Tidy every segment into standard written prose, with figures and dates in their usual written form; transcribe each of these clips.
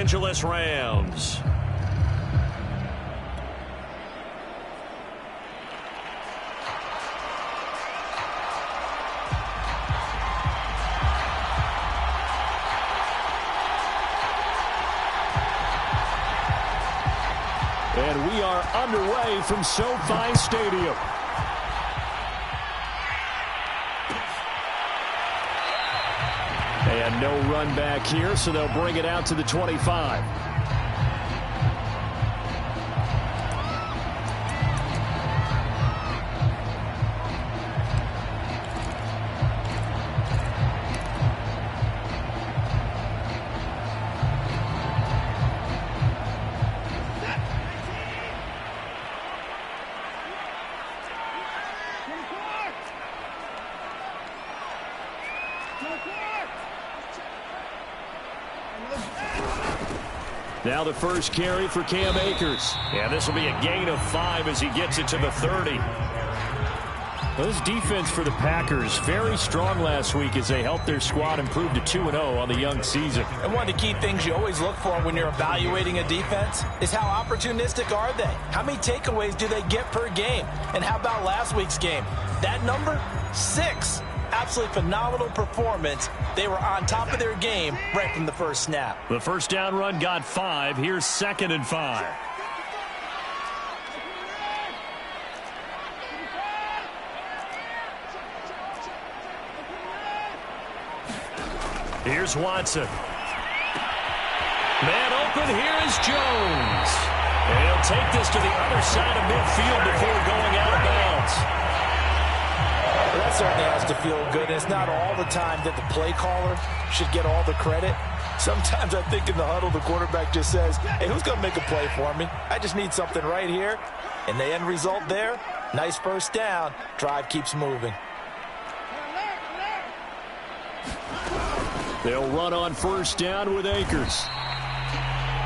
Angeles Rams. And we are underway from SoFi Stadium. And no run back here, so they'll bring it out to the 25. Now the first carry for Cam Akers. And this will be a gain of 5 as he gets it to the 30. This defense for the Packers, very strong last week as they helped their squad improve to 2-0 on the young season. And one of the key things you always look for when you're evaluating a defense is how opportunistic are they? How many takeaways do they get per game? And how about last week's game? That number, 6. Absolutely phenomenal performance. They were on top of their game right from the first snap. The first down run got 5. Here's 2nd and 5. Here's Watson. Man open, here is Jones. And he'll take this to the other side of midfield before going out of bounds. That certainly has to feel good. It's not all the time that the play caller should get all the credit. Sometimes I think in the huddle, the quarterback just says, hey, who's going to make a play for me? I just need something right here. And the end result there, nice first down. Drive keeps moving. They'll run on first down with Akers.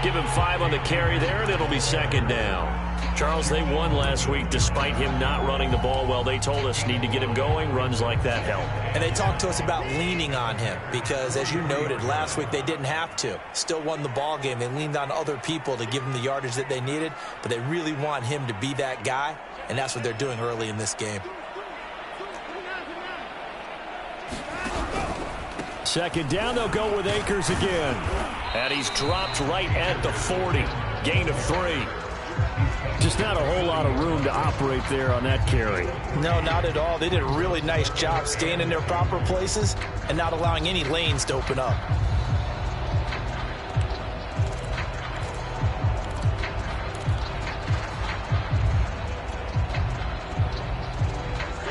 Give him 5 on the carry there, and it'll be 2nd down. Charles, they won last week despite him not running the ball well. They told us need to get him going. Runs like that help. And they talked to us about leaning on him because, as you noted, last week they didn't have to. Still won the ball game. They leaned on other people to give them the yardage that they needed, but they really want him to be that guy, and that's what they're doing early in this game. 2nd down, they'll go with Akers again. And he's dropped right at the 40. Gain of 3. Just not a whole lot of room to operate there on that carry. No, not at all. They did a really nice job staying in their proper places and not allowing any lanes to open up.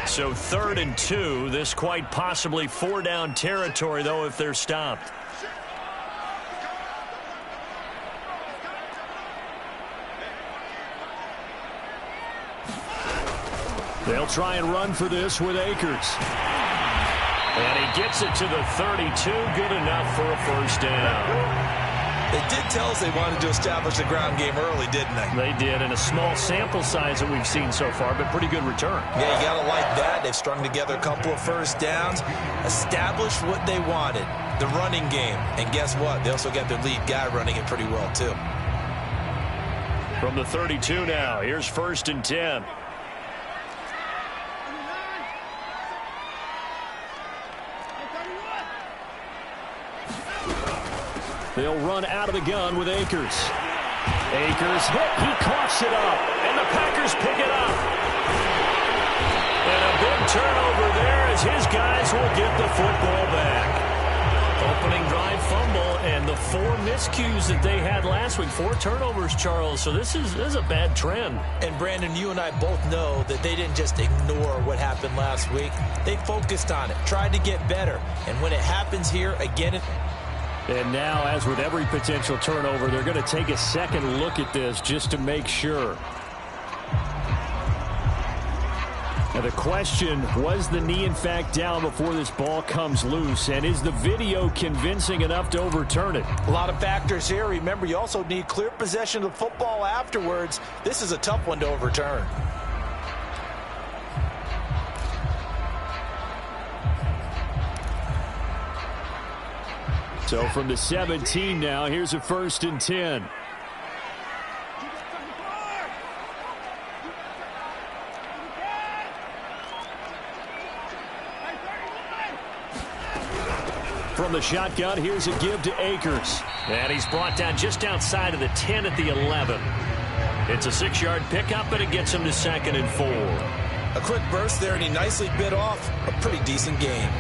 So 3rd and 2. This quite possibly 4-down territory, though, if they're stopped. They'll try and run for this with Akers. And he gets it to the 32. Good enough for a first down. They did tell us they wanted to establish the ground game early, didn't they? They did, and a small sample size that we've seen so far, but pretty good return. Yeah, you got to like that. They've strung together a couple of first downs, established what they wanted, the running game. And guess what? They also got their lead guy running it pretty well, too. From the 32 now, here's 1st and 10. They'll run out of the gun with Akers. Akers hit. He coughs it up. And the Packers pick it up. And a big turnover there as his guys will get the football back. Opening drive fumble and the 4 miscues that they had last week. 4 turnovers, Charles. So this is a bad trend. And Brandon, you and I both know that they didn't just ignore what happened last week. They focused on it, tried to get better. And when it happens here, again, and now, as with every potential turnover, they're going to take a second look at this just to make sure. Now the question, was the knee in fact down before this ball comes loose? And is the video convincing enough to overturn it? A lot of factors here. Remember, you also need clear possession of the football afterwards. This is a tough one to overturn. So from the 17 now, here's a 1st and 10. From the shotgun, here's a give to Akers. And he's brought down just outside of the 10 at the 11. It's a 6-yard pickup, and it gets him to 2nd and 4. A quick burst there, and he nicely bit off a pretty decent gain.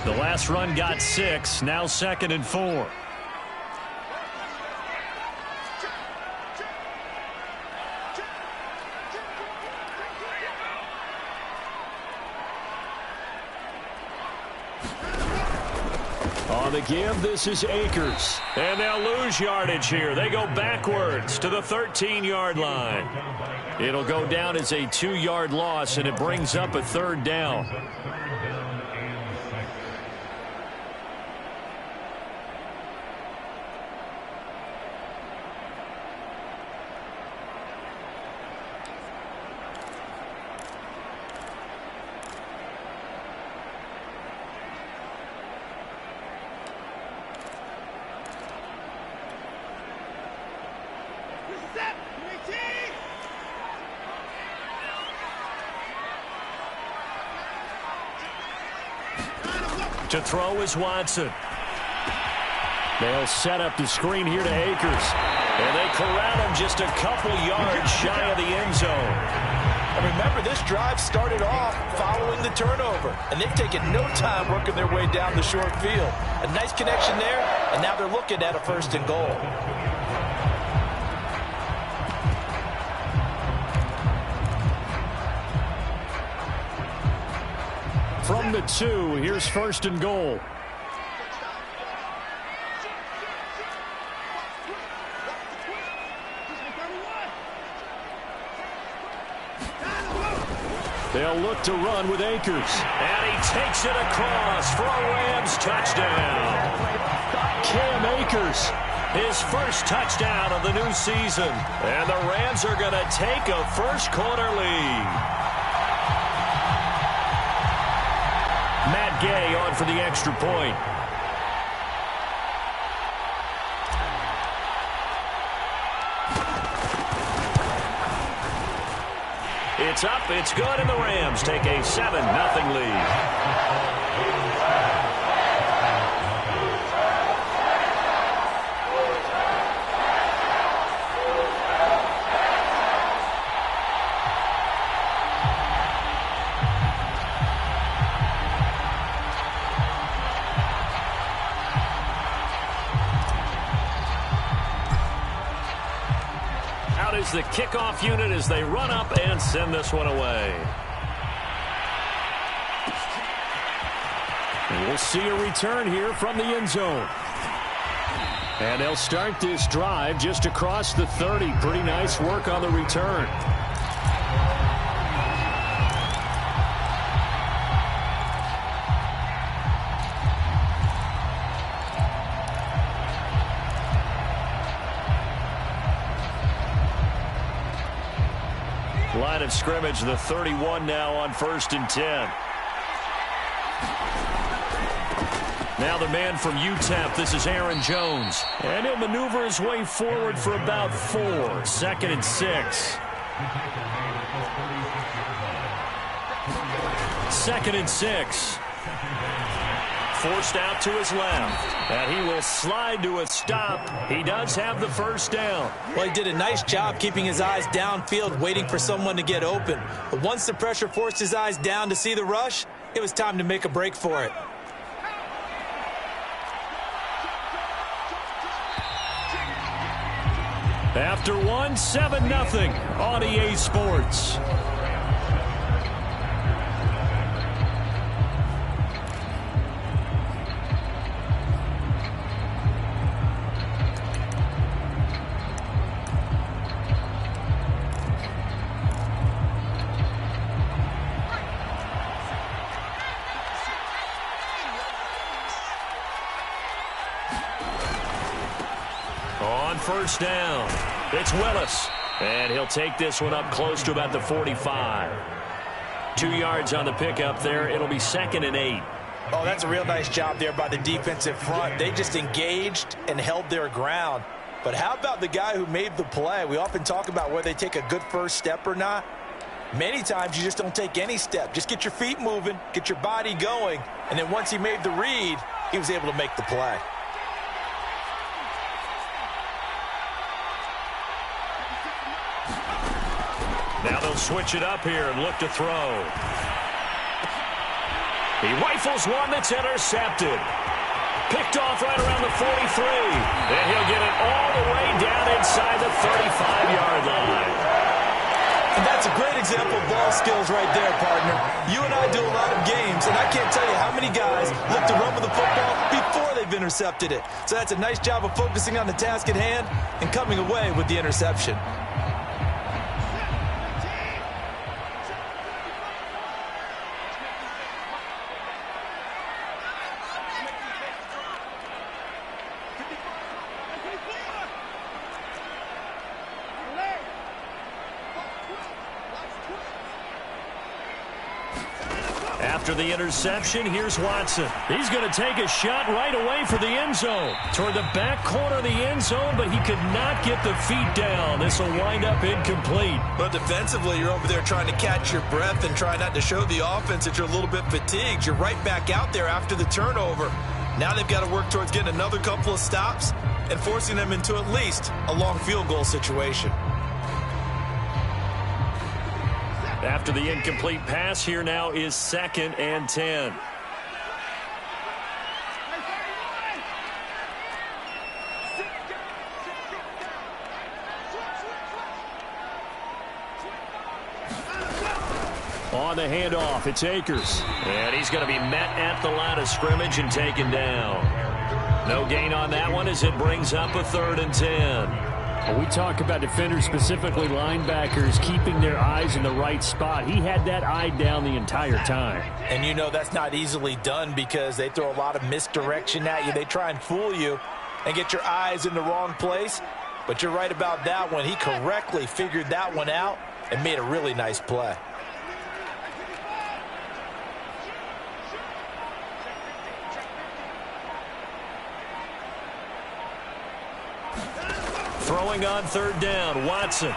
The last run got 6, now 2nd and 4. On the give, this is Akers. And they'll lose yardage here. They go backwards to the 13-yard line. It'll go down as a 2-yard loss, and it brings up a 3rd down. To throw is Watson. They'll set up the screen here to Akers. And they corral him just a couple yards shy of the end zone. And remember, this drive started off following the turnover. And they've taken no time working their way down the short field. A nice connection there, and now they're looking at a 1st and goal. From the 2, here's 1st and goal. They'll look to run with Akers. And he takes it across for a Rams touchdown. Cam Akers, his first touchdown of the new season. And the Rams are going to take a first-quarter lead. Matt Gay on for the extra point. It's up, it's good, and the Rams take a 7-0 lead. Is the kickoff unit as they run up and send this one away. And we'll see a return here from the end zone. And they'll start this drive just across the 30. Pretty nice work on the return. Line of scrimmage, the 31 now on 1st and 10. Now the man from UTEP, this is Aaron Jones. And he'll maneuver his way forward for about 4. 2nd and 6. 2nd and 6. Forced out to his left. And he will slide to a stop. He does have the first down. Well, he did a nice job keeping his eyes downfield, waiting for someone to get open. But once the pressure forced his eyes down to see the rush, it was time to make a break for it. After one, 7-0 on EA Sports. On 1st down, it's Willis. And he'll take this one up close to about the 45. 2 yards on the pickup there. It'll be 2nd and 8. Oh, that's a real nice job there by the defensive front. They just engaged and held their ground. But how about the guy who made the play? We often talk about whether they take a good first step or not. Many times you just don't take any step. Just get your feet moving, get your body going, and then once he made the read, he was able to make the play. Now they'll switch it up here and look to throw. He rifles one that's intercepted. Picked off right around the 43. And he'll get it all the way down inside the 35-yard line. And that's a great example of ball skills right there, partner. You and I do a lot of games, and I can't tell you how many guys look to run with the football before they've intercepted it. So that's a nice job of focusing on the task at hand and coming away with the interception. After the interception, here's Watson. He's going to take a shot right away for the end zone. Toward the back corner of the end zone, but he could not get the feet down. This will wind up incomplete. But defensively, you're over there trying to catch your breath and try not to show the offense that you're a little bit fatigued. You're right back out there after the turnover. Now they've got to work towards getting another couple of stops and forcing them into at least a long field goal situation. After the incomplete pass, here now is 2nd and 10. On the handoff, it's Akers. And he's going to be met at the line of scrimmage and taken down. No gain on that one as it brings up a 3rd and 10. When we talk about defenders, specifically linebackers, keeping their eyes in the right spot. He had that eye down the entire time. And you know that's not easily done because they throw a lot of misdirection at you. They try and fool you and get your eyes in the wrong place. But you're right about that one. He correctly figured that one out and made a really nice play. Throwing on 3rd down, Watson.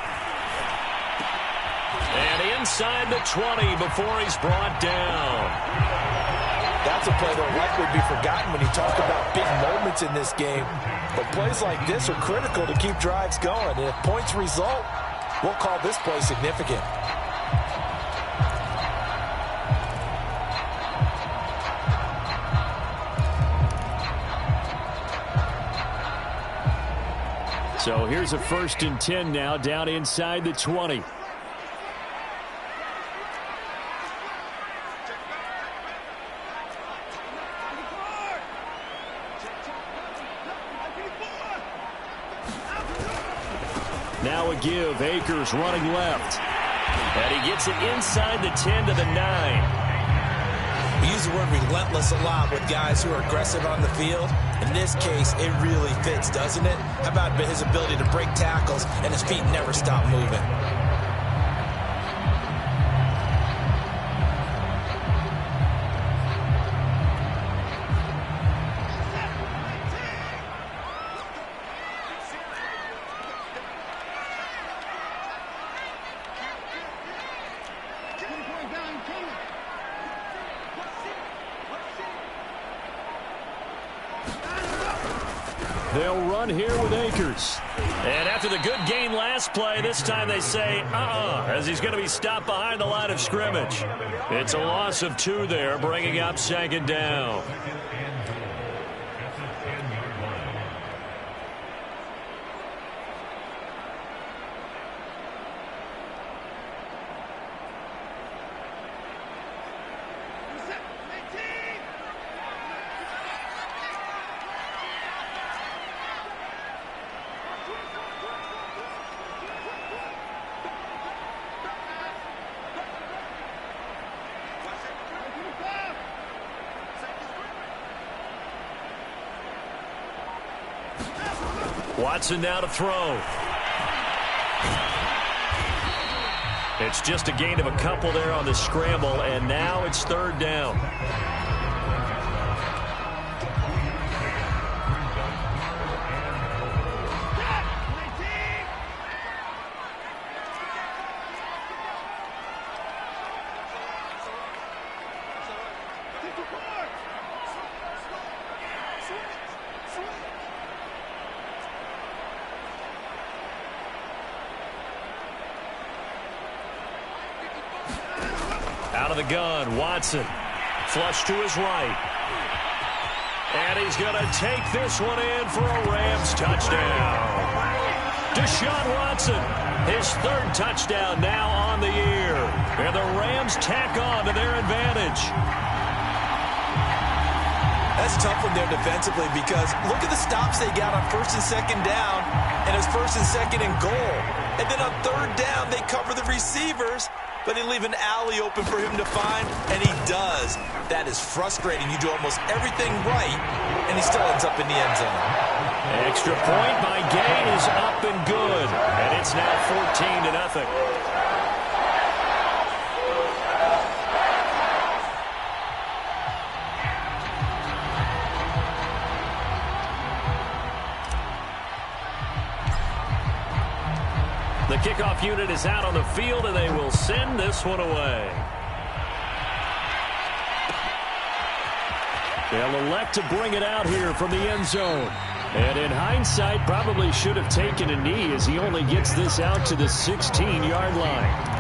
And inside the 20 before he's brought down. That's a play that will likely be forgotten when you talk about big moments in this game. But plays like this are critical to keep drives going. And if points result, we'll call this play significant. So here's a 1st and 10 now, down inside the 20. Now a give, Akers running left. And he gets it inside the 10 to the 9. We use the word relentless a lot with guys who are aggressive on the field. In this case, it really fits, doesn't it? How about his ability to break tackles and his feet never stop moving? They'll run here with Akers. And after the good gain last play, this time they say, as he's going to be stopped behind the line of scrimmage. It's a loss of 2 there, bringing up 2nd down. Watson now to throw. It's just a gain of a couple there on the scramble, and now it's 3rd down. Out of the gun, Watson. Flush to his right. And he's going to take this one in for a Rams touchdown. Deshaun Watson, his third touchdown now on the year. And the Rams tack on to their advantage. That's tough one there defensively because look at the stops they got on first and second down, and it's first and second and goal. And then on third down, they cover the receivers, but they leave an alley open for him to find, and he does. That is frustrating. You do almost everything right, and he still ends up in the end zone. Extra point by Gay is up and good, and it's now 14-0. The kickoff unit is out on the field, and they will send this one away. They'll elect to bring it out here from the end zone. And in hindsight, probably should have taken a knee as he only gets this out to the 16-yard line.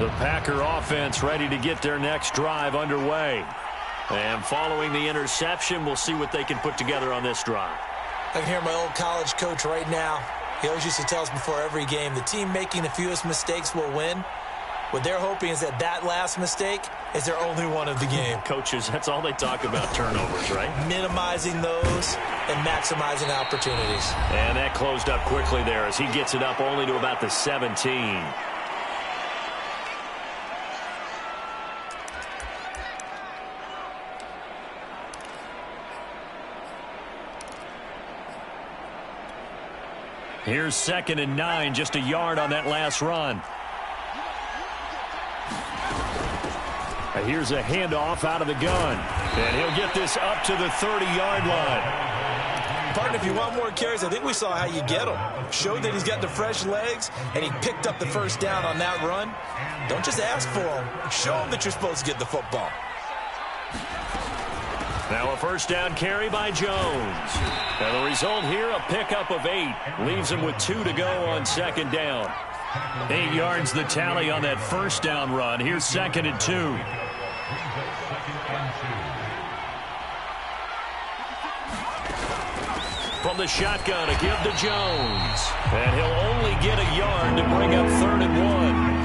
The Packer offense ready to get their next drive underway. And following the interception, we'll see what they can put together on this drive. I can hear my old college coach right now. He always used to tell us before every game, the team making the fewest mistakes will win. What they're hoping is that that last mistake is their only one of the game. Coaches, that's all they talk about, turnovers, right? Minimizing those and maximizing opportunities. And that closed up quickly there as he gets it up only to about the 17. Here's 2nd and 9, just a yard on that last run. Here's a handoff out of the gun. And he'll get this up to the 30-yard line. Partner, if you want more carries, I think we saw how you get them. Showed that he's got the fresh legs, and he picked up the first down on that run. Don't just ask for them. Show them that you're supposed to get the football. Now a first down carry by Jones. And the result here, a pickup of 8. Leaves him with 2 to go on 2nd down. 8 yards the tally on that first down run. Here's 2nd and 2. From the shotgun, a give to Jones. And he'll only get a yard to bring up 3rd and 1.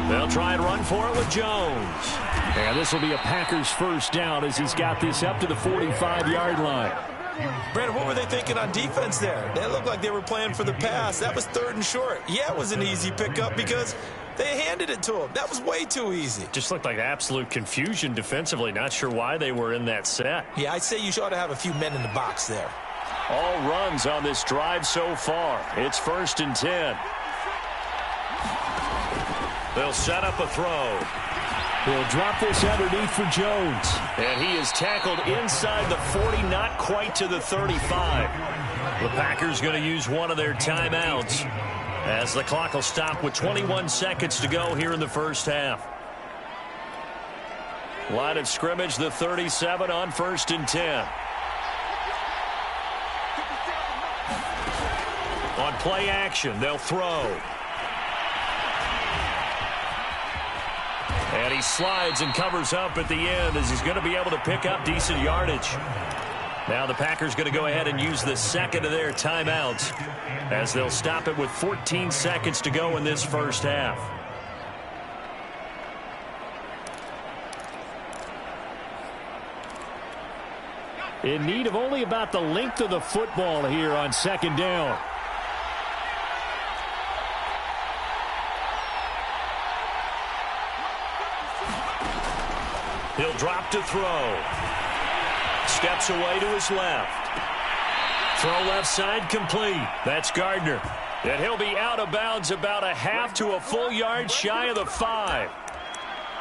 They'll try and run for it with Jones. And this will be a Packers first down as he's got this up to the 45-yard line. Brandon, what were they thinking on defense there? They looked like they were playing for the pass. That was 3rd and short. Yeah, it was an easy pickup because they handed it to him. That was way too easy. Just looked like absolute confusion defensively. Not sure why they were in that set. Yeah, I'd say you ought to have a few men in the box there. All runs on this drive so far. It's 1st and 10. They'll set up a throw. He'll drop this underneath for Jones. And he is tackled inside the 40, not quite to the 35. The Packers going to use one of their timeouts as the clock will stop with 21 seconds to go here in the first half. Line of scrimmage, the 37 on 1st and 10. On play action, they'll throw. And he slides and covers up at the end as he's going to be able to pick up decent yardage. Now the Packers going to go ahead and use the 2nd of their timeouts as they'll stop it with 14 seconds to go in this first half. In need of only about the length of the football here on 2nd down. He'll drop to throw. Steps away to his left. Throw left side complete. That's Gardner. And he'll be out of bounds about a half to a full yard shy of the 5.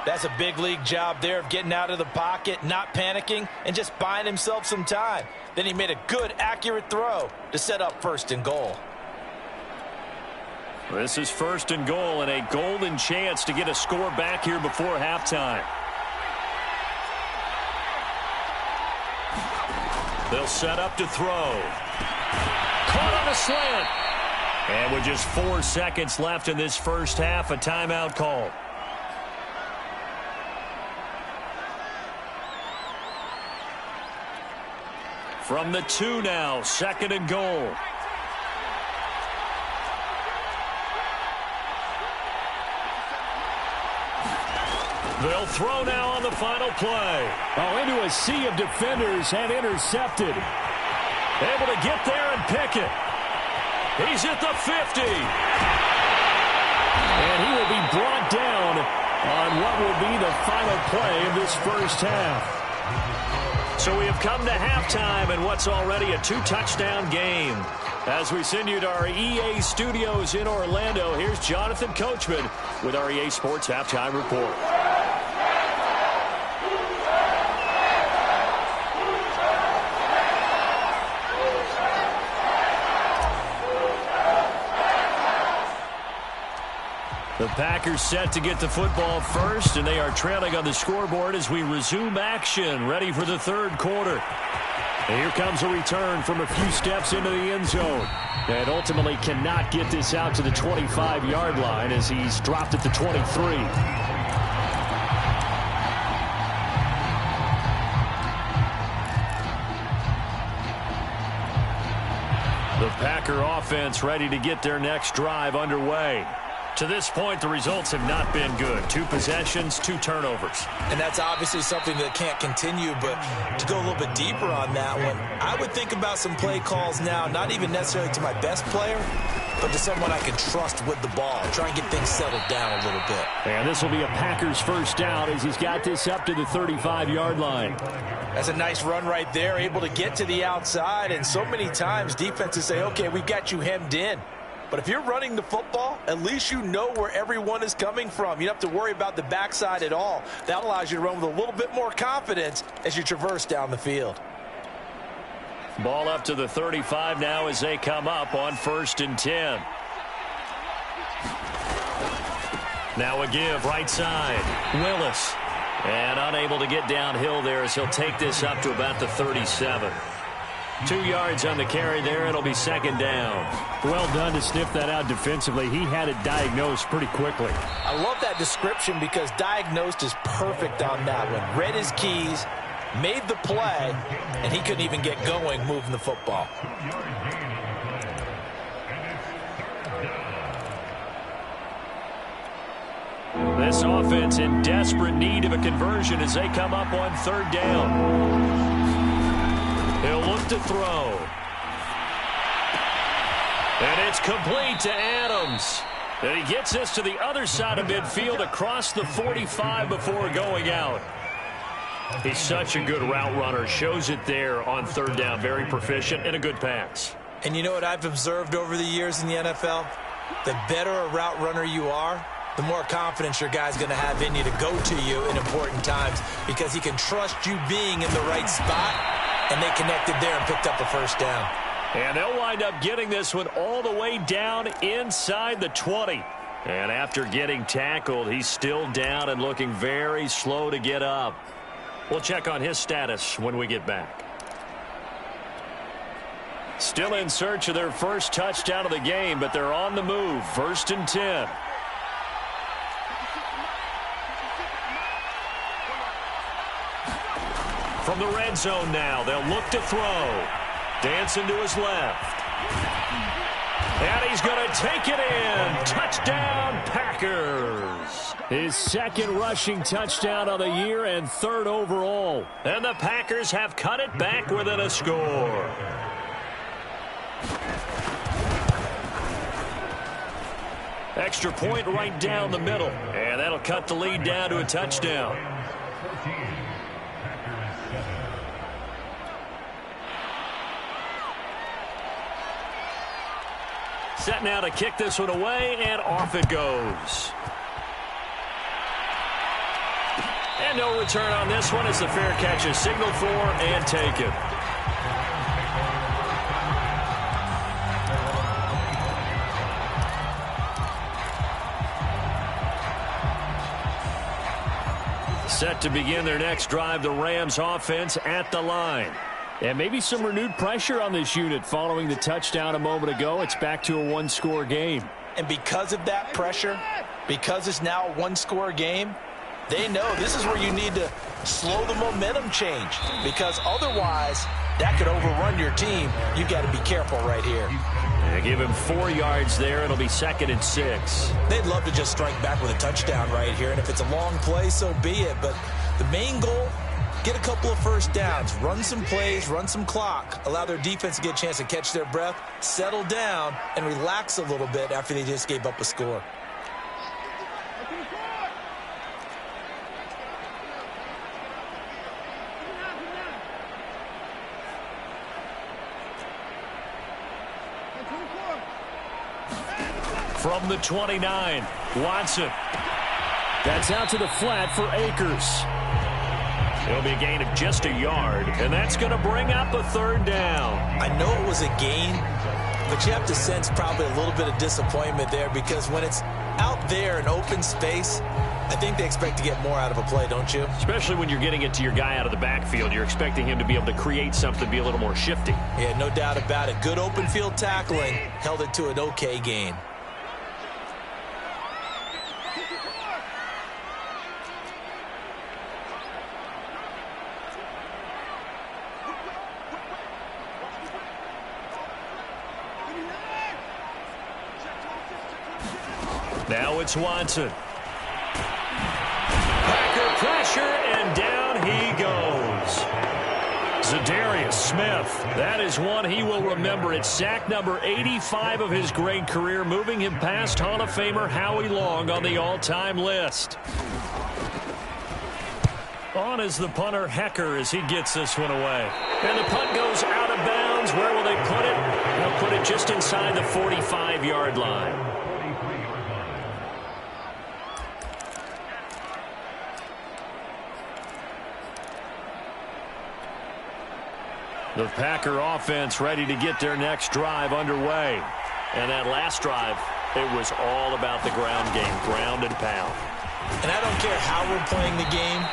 That's a big league job there of getting out of the pocket, not panicking, and just buying himself some time. Then he made a good, accurate throw to set up 1st and goal. This is 1st and goal and a golden chance to get a score back here before halftime. They'll set up to throw. Caught on a slant. And with just 4 seconds left in this first half, a timeout call. From the 2 now, 2nd and goal. They'll throw now on the final play. Oh, into a sea of defenders and intercepted. Able to get there and pick it. He's at the 50. And he will be brought down on what will be the final play of this first half. So we have come to halftime in what's already a 2-touchdown game. As we send you to our EA studios in Orlando, here's Jonathan Coachman with our EA Sports Halftime Report. The Packers set to get the football first, and they are trailing on the scoreboard as we resume action, ready for the 3rd quarter. And here comes a return from a few steps into the end zone. And ultimately cannot get this out to the 25-yard line as he's dropped at the 23. The Packer offense ready to get their next drive underway. To this point, the results have not been good. 2 possessions, 2 turnovers. And that's obviously something that can't continue, but to go a little bit deeper on that one, I would think about some play calls now, not even necessarily to my best player, but to someone I can trust with the ball. Try and get things settled down a little bit. And this will be a Packers first down as he's got this up to the 35-yard line. That's a nice run right there, able to get to the outside, and so many times defenses say, okay, we've got you hemmed in. But if you're running the football, at least you know where everyone is coming from. You don't have to worry about the backside at all. That allows you to run with a little bit more confidence as you traverse down the field. Ball up to the 35 now as they come up on 1st and 10. Now a give right side. Willis. And unable to get downhill there as he'll take this up to about the 37. 2 yards on the carry there. It'll be 2nd down. Well done to sniff that out defensively. He had it diagnosed pretty quickly. I love that description because diagnosed is perfect on that one. Read his keys, made the play, and he couldn't even get going moving the football. This offense in desperate need of a conversion as they come up on 3rd down. He'll look to throw. And it's complete to Adams. And he gets this to the other side of midfield across the 45 before going out. He's such a good route runner. Shows it there on 3rd down. Very proficient and a good pass. And you know what I've observed over the years in the NFL? The better a route runner you are, the more confidence your guy's going to have in you to go to you in important times because he can trust you being in the right spot. And they connected there and picked up a first down. And they'll wind up getting this one all the way down inside the 20. And after getting tackled, he's still down and looking very slow to get up. We'll check on his status when we get back. Still in search of their first touchdown of the game, but they're on the move. 1st and 10. From the red zone now, they'll look to throw. Dancing to his left. And he's going to take it in. Touchdown, Packers. His 2nd rushing touchdown of the year and 3rd overall. And the Packers have cut it back within a score. Extra point right down the middle. And that'll cut the lead down to a touchdown. Set now to kick this one away, and off it goes. And no return on this one as the fair catch is signaled for and taken. Set to begin their next drive, the Rams offense at the line. And maybe some renewed pressure on this unit following the touchdown a moment ago. It's back to a one-score game. And because of that pressure, because it's now a one-score game, they know this is where you need to slow the momentum change, because otherwise that could overrun your team. You've got to be careful right here. They give him 4 yards there. It'll be 2nd and 6. They'd love to just strike back with a touchdown right here, and if it's a long play, so be it. But the main goal, get a couple of first downs, run some plays, run some clock, allow their defense to get a chance to catch their breath, settle down, and relax a little bit after they just gave up a score. From the 29, Watson. That's out to the flat for Akers. It'll be a gain of just a yard, and that's going to bring up a 3rd down. I know it was a gain, but you have to sense probably a little bit of disappointment there, because when it's out there in open space, I think they expect to get more out of a play, don't you? Especially when you're getting it to your guy out of the backfield. You're expecting him to be able to create something, be a little more shifty. Yeah, no doubt about it. Good open field tackling, held it to an okay gain. Now it's Watson. Packer pressure, and down he goes. Zadarius Smith. That is one he will remember. It's sack number 85 of his great career, moving him past Hall of Famer Howie Long on the all-time list. On is the punter, Hecker, as he gets this one away. And the punt goes out of bounds. Where will they put it? They'll put it just inside the 45-yard line. The Packer offense ready to get their next drive underway. And that last drive, it was all about the ground game, ground and pound. And I don't care how we're playing the game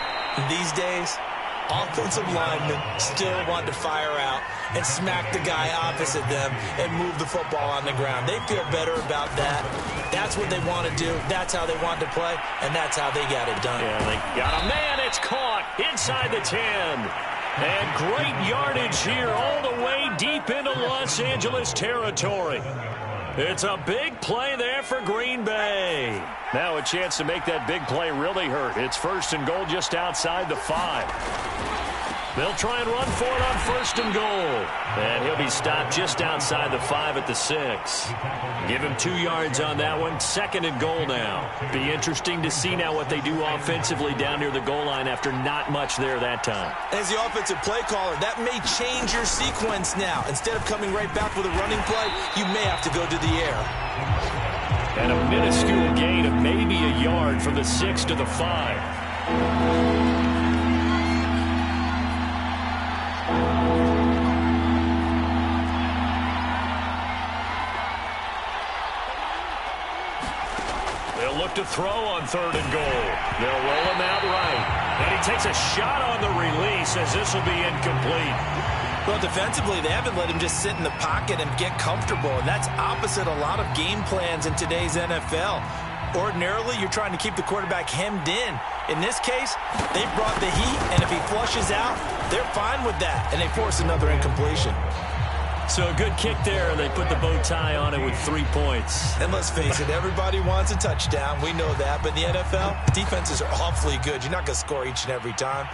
these days, offensive linemen still want to fire out and smack the guy opposite them and move the football on the ground. They feel better about that. That's what they want to do. That's how they want to play, and that's how they got it done. Yeah, they got a man. It's caught inside the 10. And great yardage here all the way deep into Los Angeles territory. It's a big play there for Green Bay. Now a chance to make that big play really hurt. It's 1st and goal just outside the 5. They'll try and run for it on 1st and goal. And he'll be stopped just outside the 5 at the 6. Give him 2 yards on that one. 2nd and goal now. Be interesting to see now what they do offensively down near the goal line after not much there that time. As the offensive play caller, that may change your sequence now. Instead of coming right back with a running play, you may have to go to the air. And a minuscule gain of maybe a yard from the 6 to the 5. To throw on 3rd and goal. They'll roll him out right. And he takes a shot on the release as this will be incomplete. Well, defensively, they haven't let him just sit in the pocket and get comfortable, and that's opposite a lot of game plans in today's NFL. Ordinarily, you're trying to keep the quarterback hemmed in. In this case, they brought the heat, and if he flushes out, they're fine with that, and they force another incompletion. So a good kick there. They put the bow tie on it with 3 points. And let's face it, everybody wants a touchdown. We know that. But in the NFL, defenses are awfully good. You're not going to score each and every time.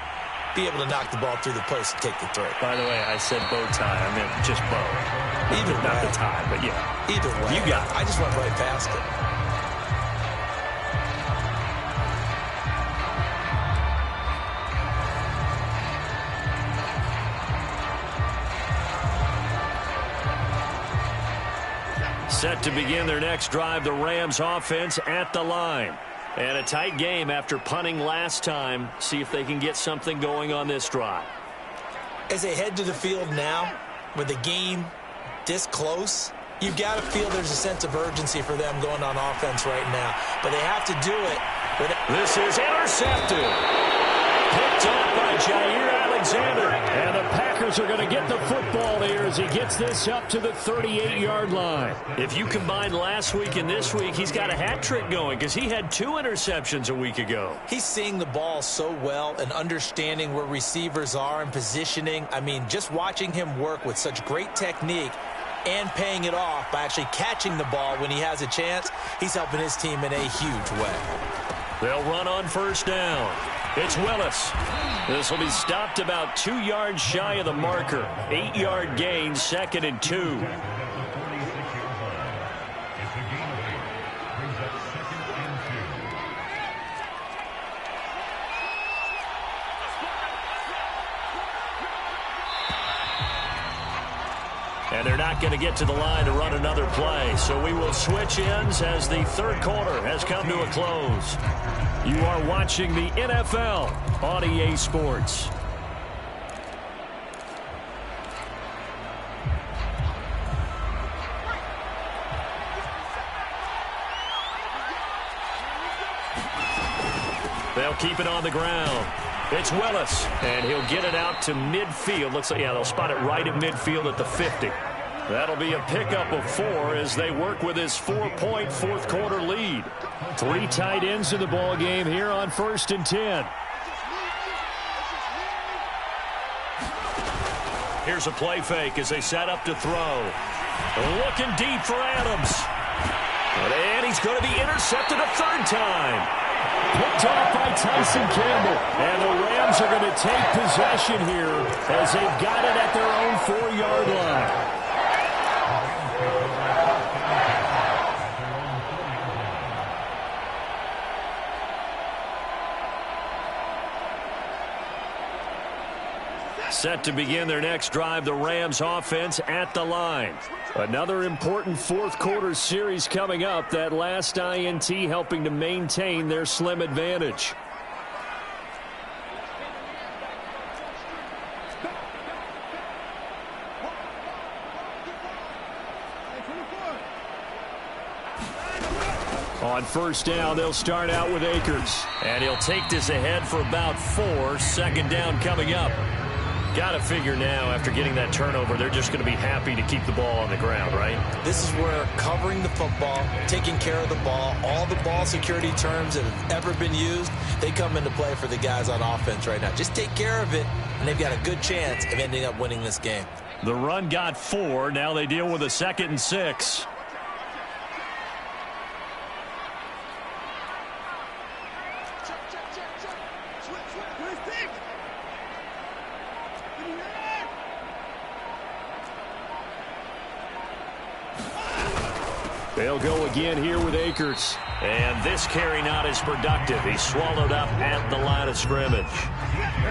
Be able to knock the ball through the post and take the throw. By the way, I said bow tie. I meant just bow. Either way. Not the tie, but yeah. Either way. You got it. I just went right past it. Set to begin their next drive, the Rams offense at the line. And a tight game after punting last time. See if they can get something going on this drive. As they head to the field now, with the game this close, you've got to feel there's a sense of urgency for them going on offense right now. But they have to do it. This is intercepted. Picked up by Jair Alexander. And the Packers are going to get the football here as he gets this up to the 38-yard line. If you combine last week and this week, he's got a hat trick going because he had 2 interceptions a week ago. He's seeing the ball so well and understanding where receivers are and positioning. I mean, just watching him work with such great technique and paying it off by actually catching the ball when he has a chance, he's helping his team in a huge way. They'll run on first down. It's Willis. This will be stopped about 2 yards shy of the marker. 8-yard gain, 2nd and 2. And they're not going to get to the line to run another play. So we will switch ends as the third quarter has come to a close. You are watching the NFL on EA Sports. They'll keep it on the ground. It's Willis, and he'll get it out to midfield. Looks like, yeah, they'll spot it right at midfield at the 50. That'll be a pickup of 4 as they work with his 4-point fourth-quarter lead. 3 tight ends in the ball game here on 1st and 10. Here's a play fake as they set up to throw. Looking deep for Adams. And he's going to be intercepted a 3rd time. Picked off by Tyson Campbell. And the Rams are going to take possession here as they've got it at their own 4-yard line. Set to begin their next drive, the Rams offense at the line. Another important fourth-quarter series coming up. That last INT helping to maintain their slim advantage. On first down, they'll start out with Akers. And he'll take this ahead for about 4. 2nd down coming up. Got to figure now, after getting that turnover, they're just going to be happy to keep the ball on the ground, right? This is where covering the football, taking care of the ball, all the ball security terms that have ever been used, they come into play for the guys on offense right now. Just take care of it, and they've got a good chance of ending up winning this game. The run got 4. Now they deal with a 2nd and 6. They'll go again here with Akers. And this carry not as productive. He's swallowed up at the line of scrimmage.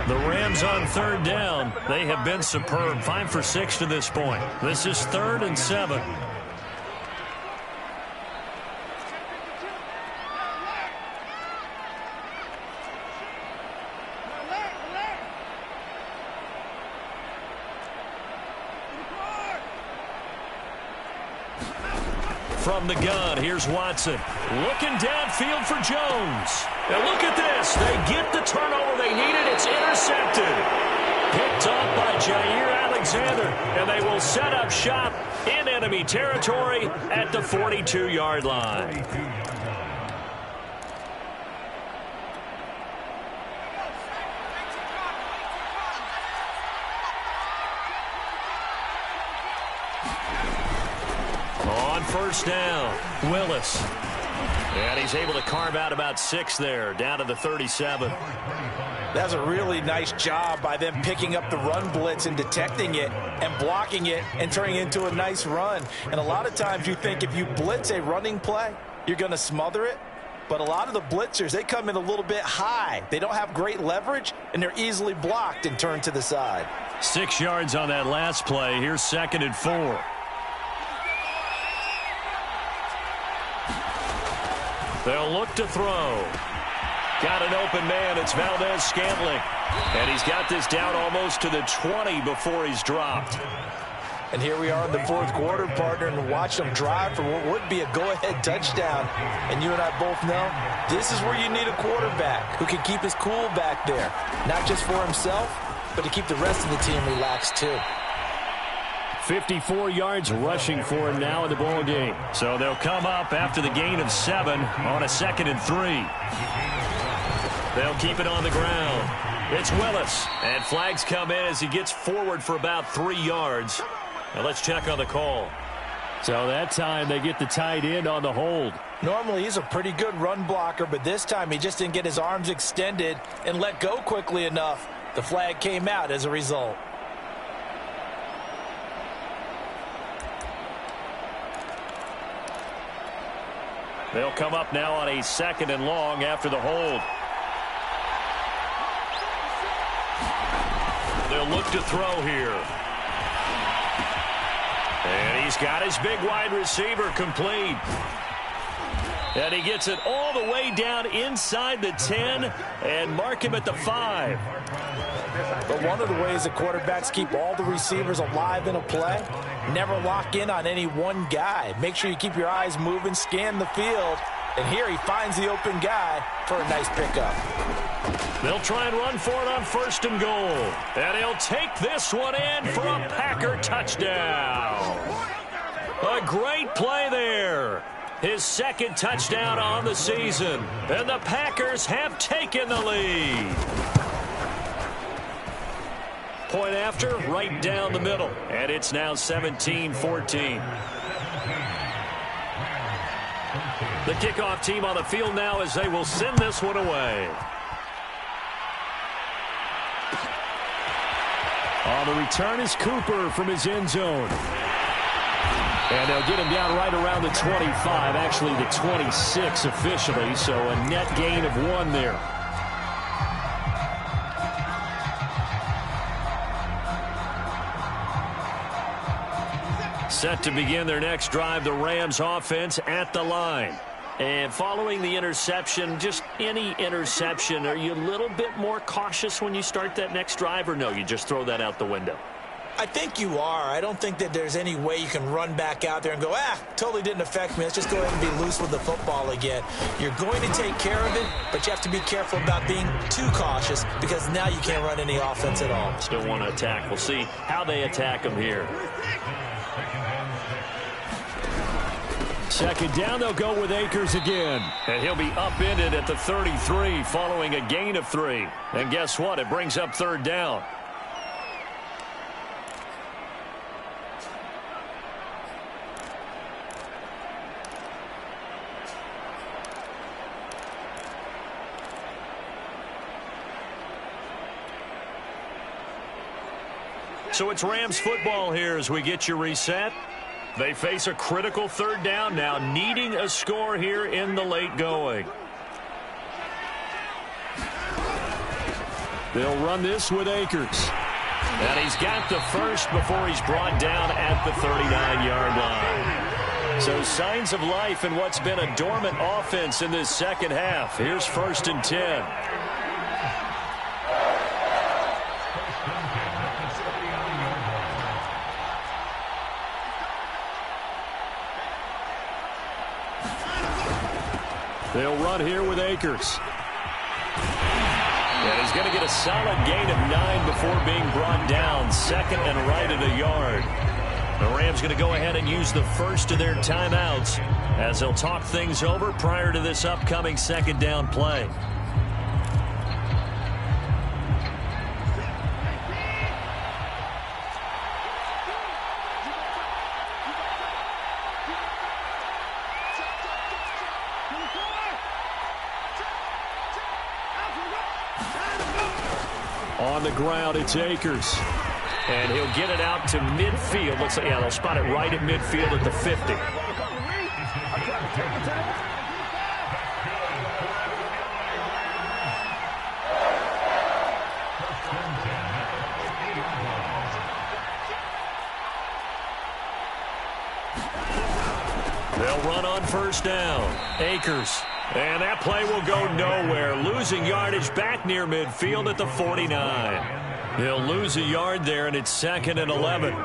The Rams on 3rd down. They have been superb. 5 for 6 to this point. This is 3rd and 7. From the gun, here's Watson. Looking downfield for Jones. And look at this. They get the turnover they needed. It's intercepted. Picked off by Jair Alexander. And they will set up shop in enemy territory at the 42-yard line. First down, Willis. And he's able to carve out about 6 there, down to the 37. That's a really nice job by them picking up the run blitz and detecting it and blocking it and turning it into a nice run. And a lot of times you think if you blitz a running play, you're going to smother it. But a lot of the blitzers, they come in a little bit high. They don't have great leverage, and they're easily blocked and turned to the side. 6 yards on that last play. Here's 2nd and 4. They'll look to throw. Got an open man. It's Valdez-Scantling. And he's got this down almost to the 20 before he's dropped. And here we are in the fourth quarter, partner, and watch them drive for what would be a go-ahead touchdown. And you and I both know this is where you need a quarterback who can keep his cool back there, not just for himself, but to keep the rest of the team relaxed too. 54 yards rushing for him now in the ball game. So they'll come up after the gain of 7 on a 2nd and 3. They'll keep it on the ground. It's Willis, and flags come in as he gets forward for about 3 yards. Now let's check on the call. So that time they get the tight end on the hold. Normally he's a pretty good run blocker, but this time he just didn't get his arms extended and let go quickly enough. The flag came out as a result. They'll come up now on a 2nd and long after the hold. They'll look to throw here. And he's got his big wide receiver complete. And he gets it all the way down inside the 10 and mark him at the 5. But one of the ways that quarterbacks keep all the receivers alive in a play, never lock in on any one guy. Make sure you keep your eyes moving, scan the field. And here he finds the open guy for a nice pickup. They'll try and run for it on 1st and goal. And he'll take this one in for a Packer touchdown. A great play there. His 2nd touchdown on the season. And the Packers have taken the lead. Point after, right down the middle. And it's now 17-14. The kickoff team on the field now as they will send this one away. On the return is Cooper from his end zone. And they'll get him down right around the 25, actually the 26 officially, so a net gain of 1 there. Set to begin their next drive, the Rams offense at the line. And following the interception, just any interception, are you a little bit more cautious when you start that next drive, or no, you just throw that out the window? I think you are. I don't think that there's any way you can run back out there and go, totally didn't affect me. Let's just go ahead and be loose with the football again. You're going to take care of it, but you have to be careful about being too cautious because now you can't run any offense at all. Still want to attack. We'll see how they attack them here. 2nd down, they'll go with Akers again. And he'll be upended at the 33 following a gain of 3. And guess what? It brings up 3rd down. So it's Rams football here as we get you reset. They face a critical 3rd down now, needing a score here in the late going. They'll run this with Akers. And he's got the first before he's brought down at the 39-yard line. So signs of life in what's been a dormant offense in this 2nd half. Here's 1st and 10. They'll run here with Akers. And he's going to get a solid gain of 9 before being brought down. 2nd and right at a yard. The Rams going to go ahead and use the first of their timeouts as they'll talk things over prior to this upcoming 2nd down play. On the ground, it's Akers. And he'll get it out to midfield. Looks like, they'll spot it right at midfield at the 50. They'll run on 1st down. Akers. And that play will go nowhere. Losing yardage back near midfield at the 49. He'll lose a yard there, and it's 2nd and 11.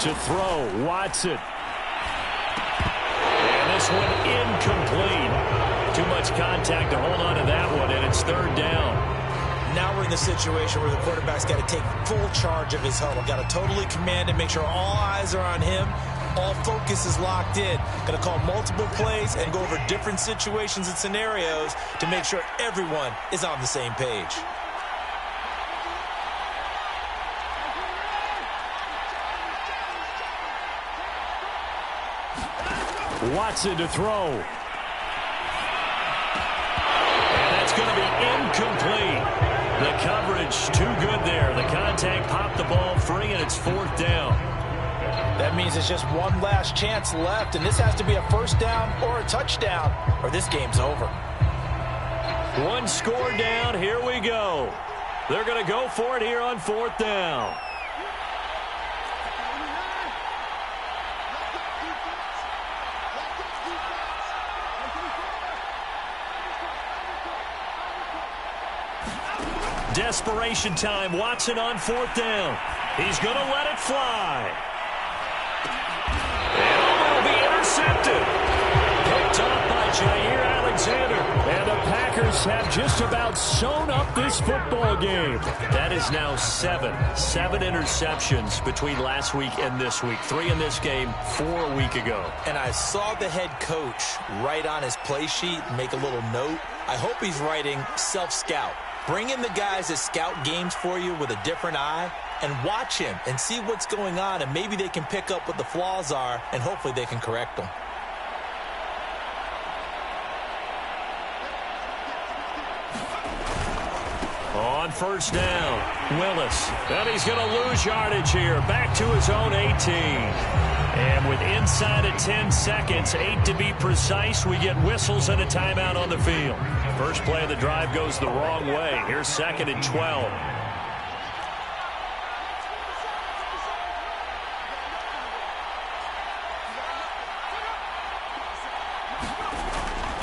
To throw, Watson. And this one incomplete. Too much contact to hold on to that one, and it's third down. Now we're in the situation where the quarterback's got to take full charge of his huddle. Got to totally command it, make sure all eyes are on him. All focus is locked in. Got to call multiple plays and go over different situations and scenarios to make sure everyone is on the same page. Watson to throw. And that's going to be incomplete. The coverage too good there. The contact popped the ball free, and it's fourth down. That means it's just one last chance left, and this has to be a first down or a touchdown, or this game's over. One score down. Here we go. They're going to go for it here on fourth down. Desperation time. Watson on fourth down. He's going to let it fly. And it'll be intercepted. Picked off by Jair Alexander. And the Packers have just about sewn up this football game. That is now seven interceptions between last week and this week. 3 in this game, 4 a week ago. And I saw the head coach write on his play sheet, make a little note. I hope he's writing self-scout. Bring in the guys that scout games for you with a different eye and watch him and see what's going on, and maybe they can pick up what the flaws are, and hopefully they can correct them. On first down, Willis. And he's going to lose yardage here. Back to his own 18. And with inside of 10 seconds, 8 to be precise, we get whistles and a timeout on the field. First play of the drive goes the wrong way. Here's 2nd and 12.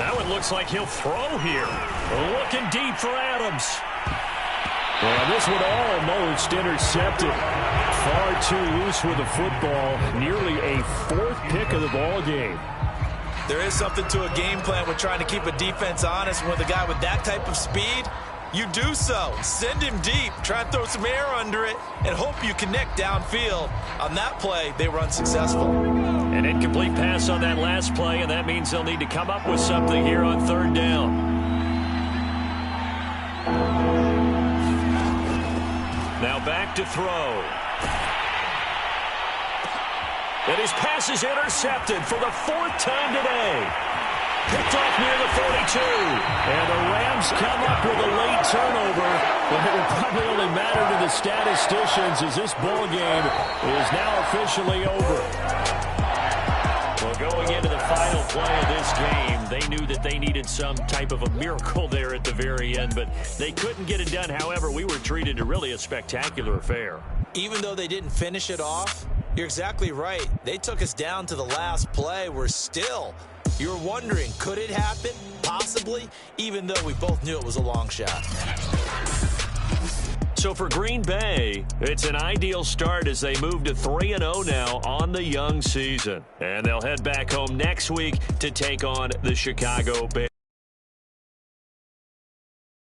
Now it looks like he'll throw here. Looking deep for Adams. Well, this one almost intercepted. Far too loose with the football. Nearly a 4th pick of the ball game. There is something to a game plan with trying to keep a defense honest. With a guy with that type of speed, you do so. Send him deep. Try and throw some air under it and hope you connect downfield. On that play, they were unsuccessful. An incomplete pass on that last play, and that means they'll need to come up with something here on third down. Now back to throw. And his pass is intercepted for the 4th time today. Picked off near the 42. And the Rams come up with a late turnover. But it will probably only matter to the statisticians as this ball game is now officially over. Well, going into the final play of this game, they knew that they needed some type of a miracle there at the very end, but they couldn't get it done. However, we were treated to really a spectacular affair. Even though they didn't finish it off, you're exactly right. They took us down to the last play. We're still, you're wondering, could it happen? Possibly, even though we both knew it was a long shot. So for Green Bay, it's an ideal start as they move to 3-0 now on the young season. And they'll head back home next week to take on the Chicago Bears.